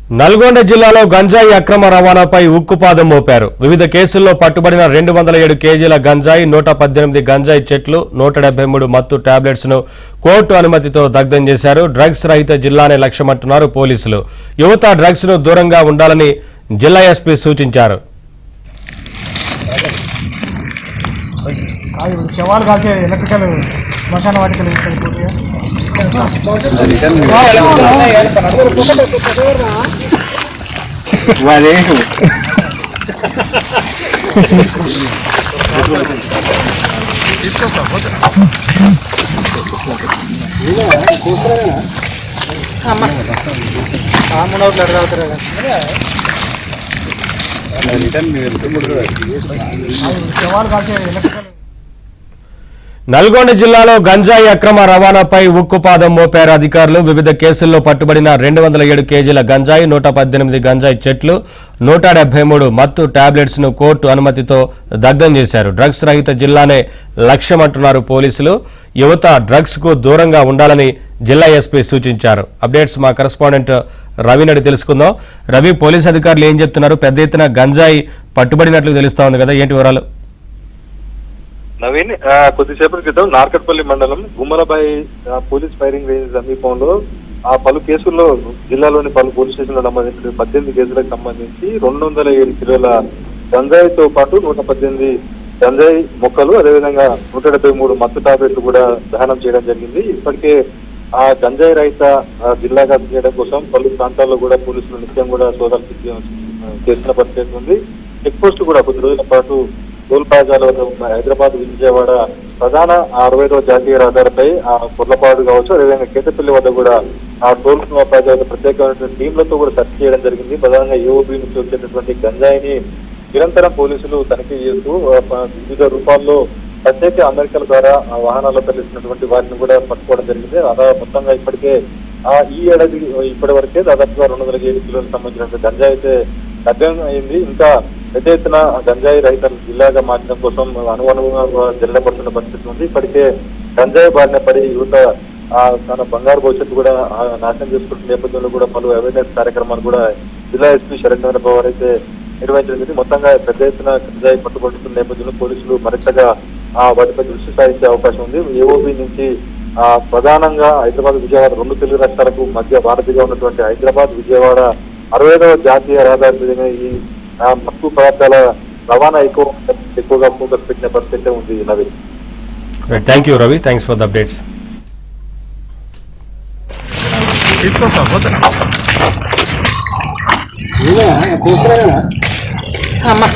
నల్గొండ జిల్లాలో గంజాయి అక్రమ రవాణాపై ఉక్కుపాదం మోపారు. వివిధ కేసుల్లో పట్టుబడిన 207 కేజీల గంజాయి, 118 గంజాయి చెట్లు, 173 మత్తు టాబ్లెట్స్ ను కోర్టు అనుమతితో దగ్ధం చేశారు. డ్రగ్స్ రహిత జిల్లానే లక్ష్యమంటున్నారు పోలీసులు. యువత డ్రగ్స్ ను దూరంగా ఉండాలని జిల్లా ఎస్పీ సూచించారు. నల్గొండ జిల్లాలో గంజాయి అక్రమ రవాణాపై ఉక్కుపాదం మోపారు అధికారులు. వివిధ కేసుల్లో పట్టుబడిన 207 కేజీల గంజాయి, 118 గంజాయి చెట్లు, 173 మత్తు టాబ్లెట్స్ ను కోర్టు అనుమతితో దగ్ధం చేశారు. డ్రగ్స్ రహిత జిల్లానే లక్ష్యమంటున్నారు పోలీసులు. యువత డ్రగ్స్ కు దూరంగా ఉండాలని జిల్లా ఎస్పీ సూచించారు. అప్డేట్స్ మా కరెస్పాండెంట్ రవి నడి తెలుసుకుందాం. రవి, పోలీసు అధికారులు ఏం చెప్తున్నారు? పెద్ద ఎత్తున గంజాయి పట్టుబడినట్లు తెలుస్తా ఉంది కదా, ఏంటి వివరాలు? నవీన్, కొద్దిసేపటి క్రితం నార్కట్పల్లి మండలం గుమ్మలబాయి పోలీస్ ఫైరింగ్ రేంజ్ సమీపంలో పలు కేసుల్లో జిల్లాలోని పలు పోలీస్ స్టేషన్లో నమోదైన 18 కేసులకు సంబంధించి 207 కిలోల గంజాయితో పాటు 118 గంజాయి మొక్కలు, అదేవిధంగా 173 మత్తు టాబ్లెట్లు కూడా దహనం చేయడం జరిగింది. ఇప్పటికే ఆ గంజాయి రహిత జిల్లాగా చేయడం కోసం పలు ప్రాంతాల్లో కూడా పోలీసులు నిత్యం కూడా సోదాలు చేస్తున్న పరిస్థితి ఉంది. చెక్ పోస్ట్ కూడా కొద్ది రోజుల పాటు టోల్ ప్లాజాలో హైదరాబాద్ విజయవాడ ప్రధాన 60వ జాతీయ రహదారిపై పొర్లపాడు కావచ్చు, అదేవిధంగా కేతపల్లి వద్ద కూడా ఆ టోల్ ప్లాజా ప్రత్యేకమైనటువంటి టీంలతో కూడా సెర్చ్ చేయడం జరిగింది. ప్రధానంగా ఏఓబీ నుంచి వచ్చేటటువంటి గంజాయిని నిరంతరం పోలీసులు తనిఖీ చేస్తూ వివిధ రూపాల్లో ప్రత్యేక అమెరికల ద్వారా వాహనాల్లో తరలిస్తున్నటువంటి వాటిని కూడా పట్టుకోవడం జరిగింది. అలా మొత్తంగా ఇప్పటికే ఈ ఏడాది ఇప్పటి వరకే దాదాపుగా 207 కిలోలకు సంబంధించిన గంజాయి అయితే లభ్యం అయింది. ఇంకా పెద్ద ఎత్తున గంజాయి రహిత జిల్లాగా మార్చడం కోసం అనుగుణంగా జిల్లా పడుతున్న పరిస్థితి ఉంది. ఇప్పటికే గంజాయి బారిన పడి యువత తన బంగారు భవిష్యత్తు కూడా నాశనం చేసుకుంటున్న నేపథ్యంలో కూడా పలు అవేర్నెస్ కార్యక్రమాలు కూడా జిల్లా ఎస్పీ శరత్చంద్ర పవార్ అయితే నిర్వహించడం. మొత్తంగా పెద్ద ఎత్తున గంజాయి పట్టుబడుతున్న నేపథ్యంలో పోలీసులు మరింతగా వాటిపై దృష్టి సారించే అవకాశం ఉంది. ఏఓబీ నుంచి ప్రధానంగా హైదరాబాద్ విజయవాడ 2 తెలుగు రాష్ట్రాలకు మధ్య వారధిగా ఉన్నటువంటి హైదరాబాద్ విజయవాడ 60వ జాతీయ రహదారి మీద ఈ మత్తు పదార్థాల రవాణా ఎక్కువగా ఫోకస్ పెట్టిన పరిస్థితి ఉంది. Naveen, thank you Ravi, thanks for the updates. అమ్మా